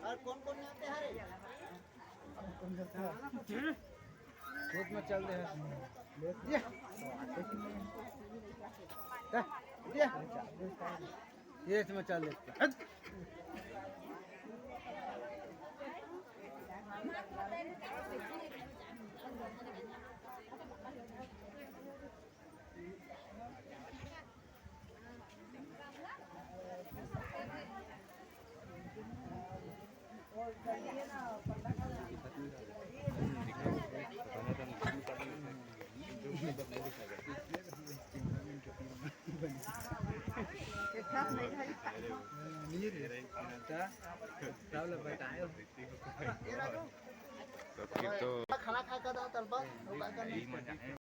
और कौन कौन आते हैं खेत में चल रहे हैं ये इसमें चल देते हैं खाना खा कर